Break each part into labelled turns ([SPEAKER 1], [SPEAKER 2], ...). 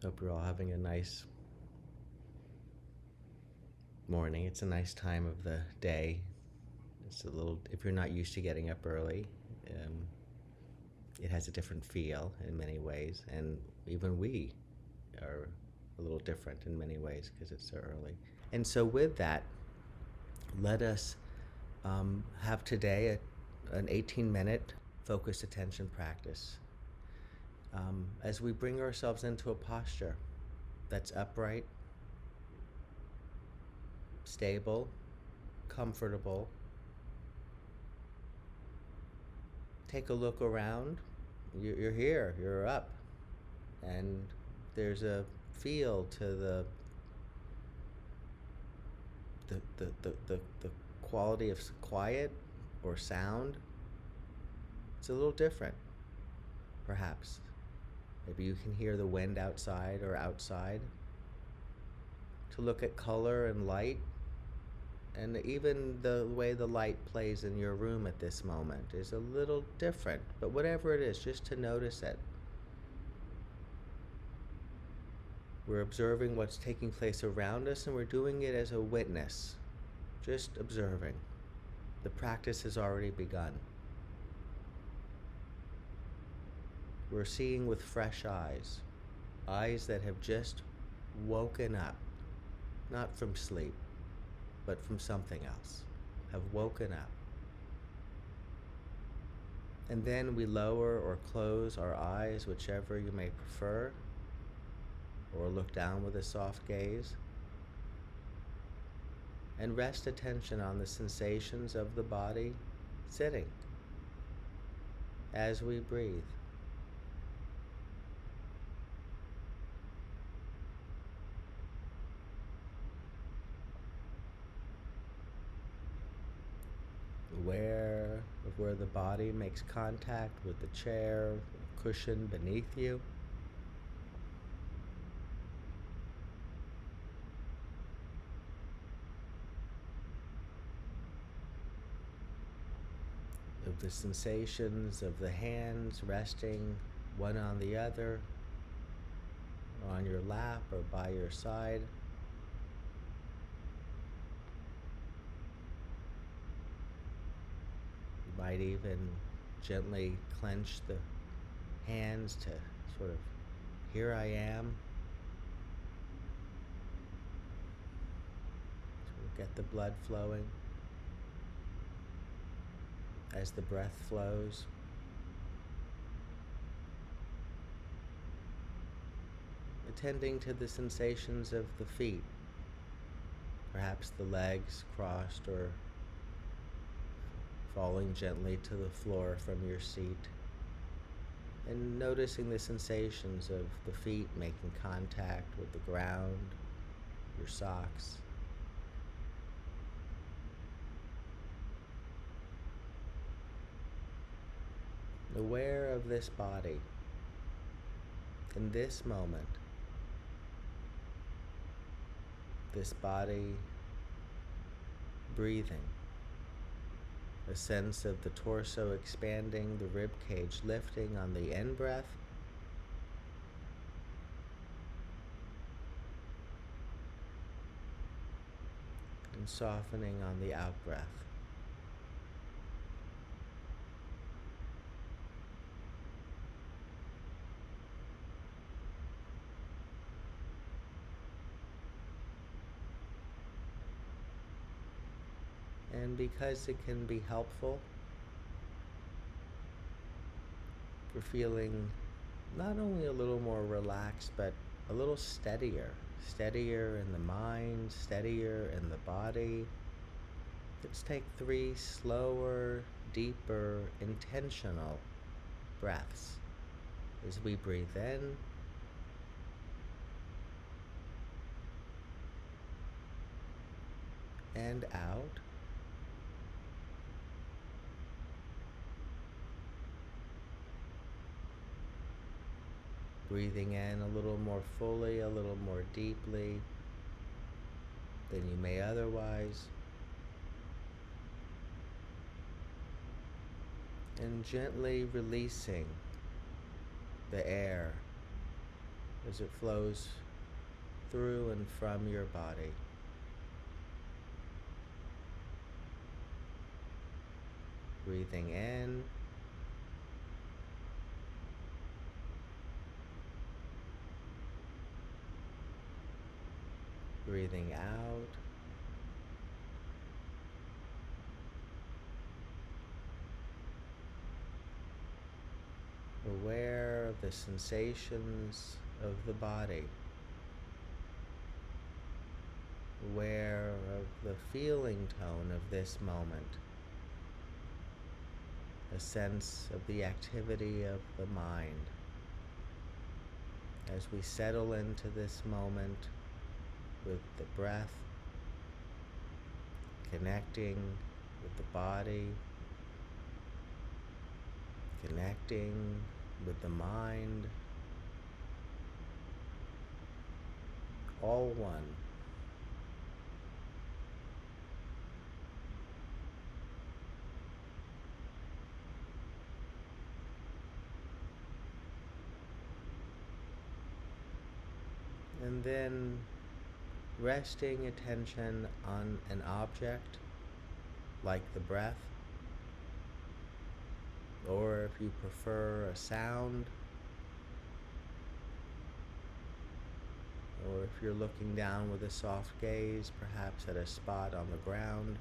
[SPEAKER 1] Hope you're all having a nice morning. It's a nice time of the day. It's a little, if you're not used to getting up early, um, it has a different feel in many ways. And even we are a little different in many ways because it's so early. And so, with that, let us have today an 18-minute focused attention practice as we bring ourselves into a posture that's upright, stable, comfortable. Take a look around. You're here, you're up, and there's a feel to the quality of quiet or sound. It's a little different, perhaps. Maybe you can hear the wind outside or outside. To look at color and light, and even the way the light plays in your room at this moment is a little different. But whatever it is, just to notice it. We're observing what's taking place around us, and we're doing it as a witness, just observing. The practice has already begun. We're seeing with fresh eyes, eyes that have just woken up, not from sleep, but from something else, have woken up. And then we lower or close our eyes, whichever you may prefer, or look down with a soft gaze, and rest attention on the sensations of the body sitting as we breathe. Aware of where the body makes contact with the chair, the cushion beneath you. Of the sensations of the hands resting one on the other, or on your lap or by your side. You might even gently clench the hands to sort of, here I am. Sort of get the blood flowing as the breath flows. Attending to the sensations of the feet, perhaps the legs crossed or falling gently to the floor from your seat, and noticing the sensations of the feet making contact with the ground, your socks. Aware of this body in this moment, this body breathing, a sense of the torso expanding, the rib cage lifting on the in-breath, and softening on the out-breath. And because it can be helpful for feeling not only a little more relaxed, but a little steadier in the mind, steadier in the body. Let's take 3 slower, deeper, intentional breaths as we breathe in and out. Breathing in a little more fully, a little more deeply than you may otherwise. And gently releasing the air as it flows through and from your body. Breathing in, breathing out, aware of the sensations of the body, aware of the feeling tone of this moment, a sense of the activity of the mind. As we settle into this moment with the breath, connecting with the body, connecting with the mind, all one. And then resting attention on an object like the breath, or if you prefer a sound, or if you're looking down with a soft gaze, perhaps at a spot on the ground.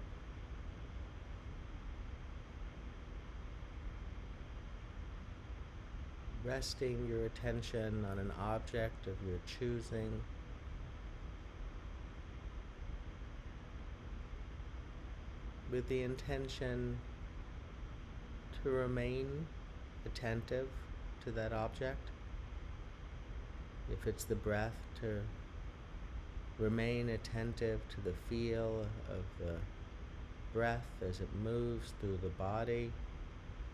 [SPEAKER 1] Resting your attention on an object of your choosing, with the intention to remain attentive to that object. If it's the breath, to remain attentive to the feel of the breath as it moves through the body,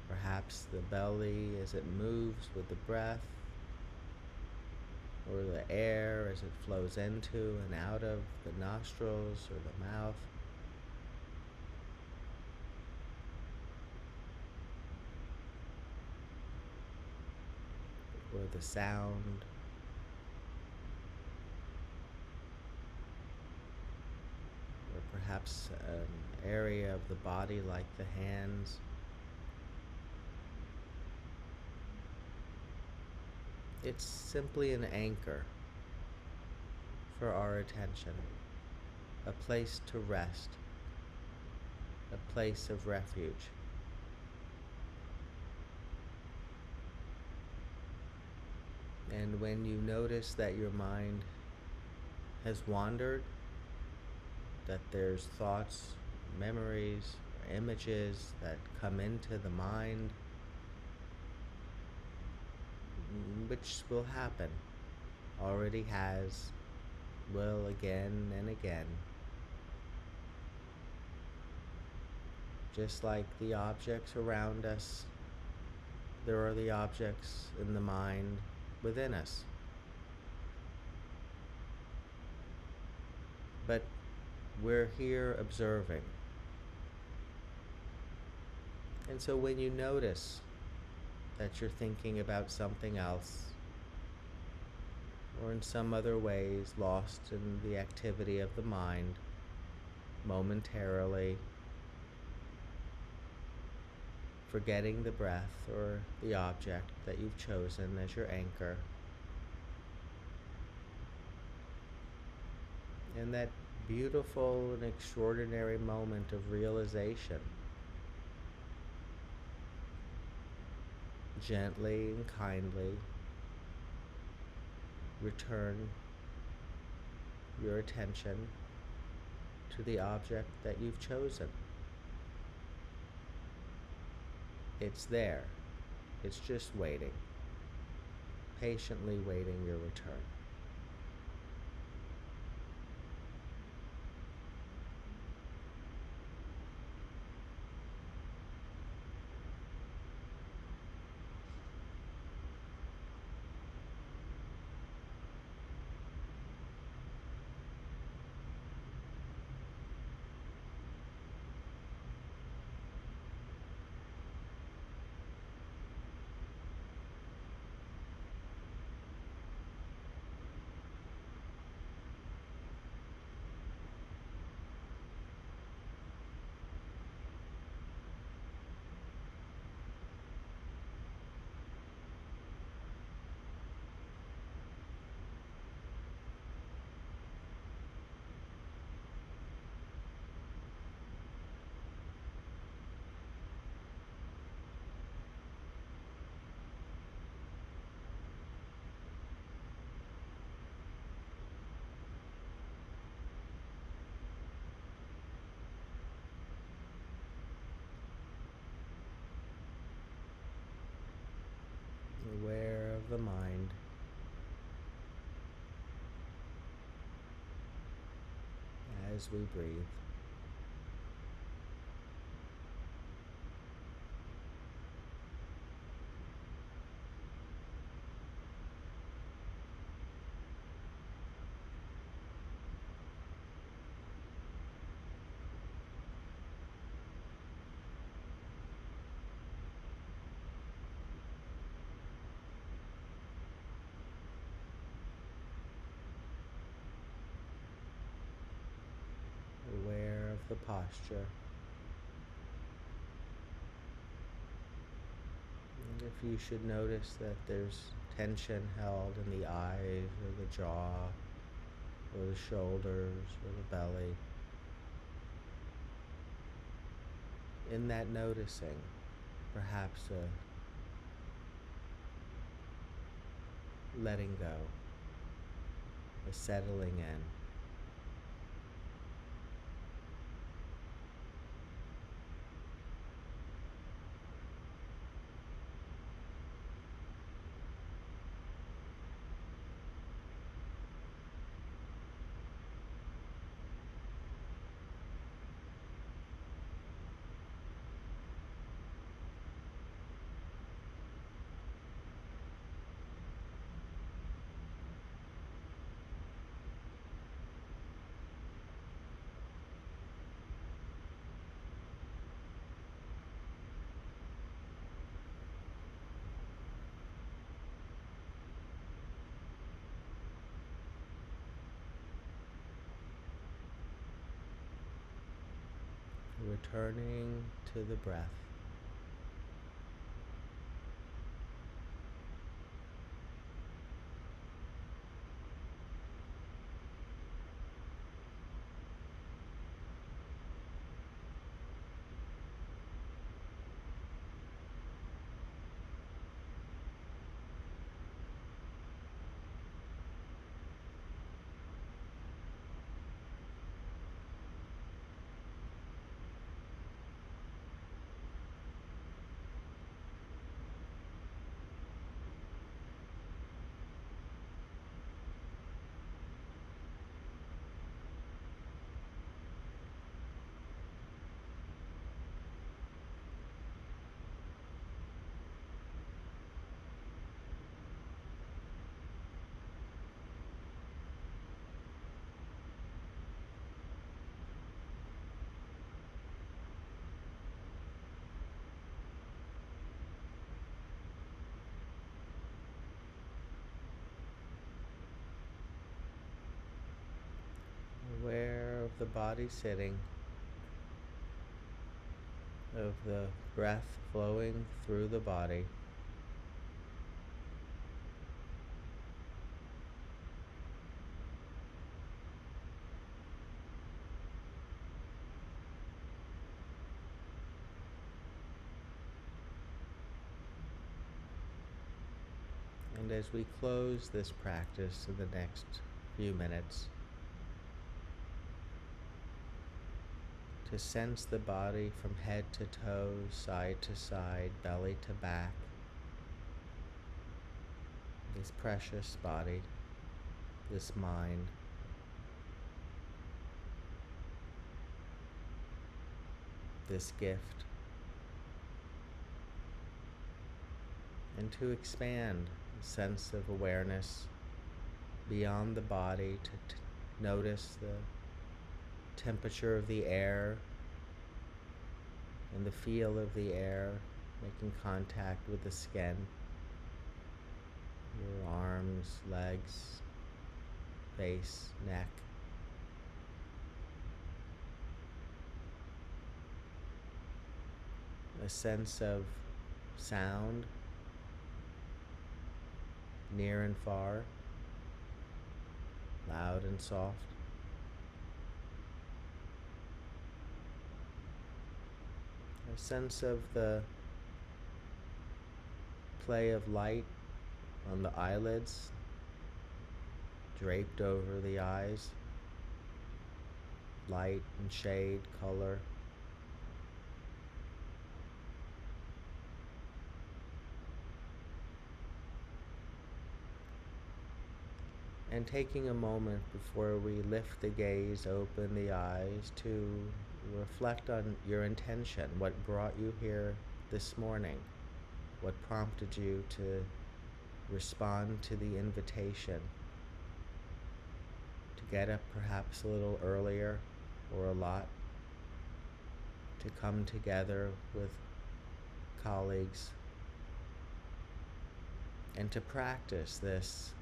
[SPEAKER 1] perhaps the belly as it moves with the breath, or the air as it flows into and out of the nostrils or the mouth. Or the sound, or perhaps an area of the body like the hands. It's simply an anchor for our attention, a place to rest, a place of refuge. And when you notice that your mind has wandered, that there's thoughts, memories, or images that come into the mind, which will happen, already has, will again and again. Just like the objects around us, there are the objects in the mind within us. But we're here observing. And so when you notice that you're thinking about something else, or in some other ways lost in the activity of the mind, momentarily, forgetting the breath or the object that you've chosen as your anchor, and that beautiful and extraordinary moment of realization, gently and kindly return your attention to the object that you've chosen. It's there. It's just waiting, patiently waiting your return. the mind as we breathe. Aware of the posture. And if you should notice that there's tension held in the eyes or the jaw or the shoulders or the belly, in that noticing, perhaps a letting go, a settling in. Returning to the breath. Aware of the body sitting, of the breath flowing through the body. And as we close this practice in the next few minutes, to sense the body from head to toe, side to side, belly to back, this precious body, this mind, this gift, and to expand a sense of awareness beyond the body to notice the temperature of the air and the feel of the air making contact with the skin, your arms, legs, face, neck. A sense of sound, near and far, loud and soft. A sense of the play of light on the eyelids, draped over the eyes, light and shade, color. And taking a moment before we lift the gaze, open the eyes, to reflect on your intention, what brought you here this morning, what prompted you to respond to the invitation, to get up perhaps a little earlier or a lot, to come together with colleagues, and to practice this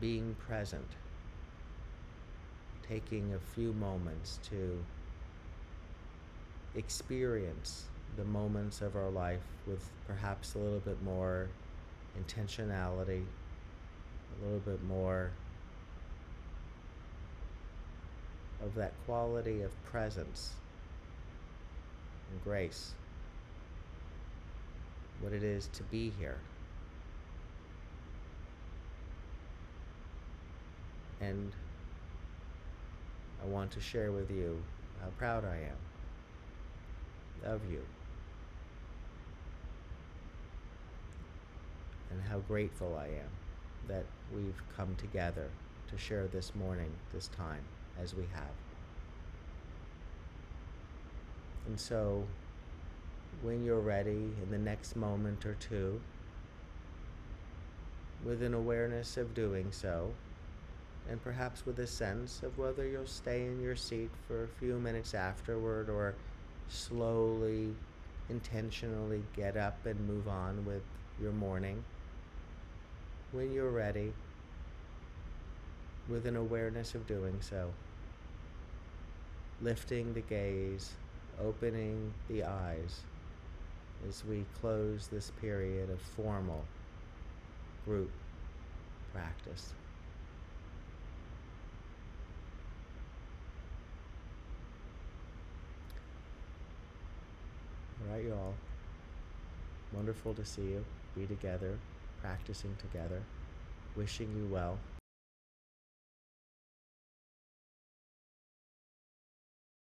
[SPEAKER 1] being present, taking a few moments to experience the moments of our life with perhaps a little bit more intentionality, a little bit more of that quality of presence and grace, what it is to be here. And I want to share with you how proud I am of you, and how grateful I am that we've come together to share this morning, this time, as we have. And so, when you're ready, in the next moment or two, with an awareness of doing so, and perhaps with a sense of whether you'll stay in your seat for a few minutes afterward or slowly, intentionally get up and move on with your morning. When you're ready, with an awareness of doing so, lifting the gaze, opening the eyes as we close this period of formal group practice. All right, y'all. Wonderful to see you, be together, practicing together. Wishing you well.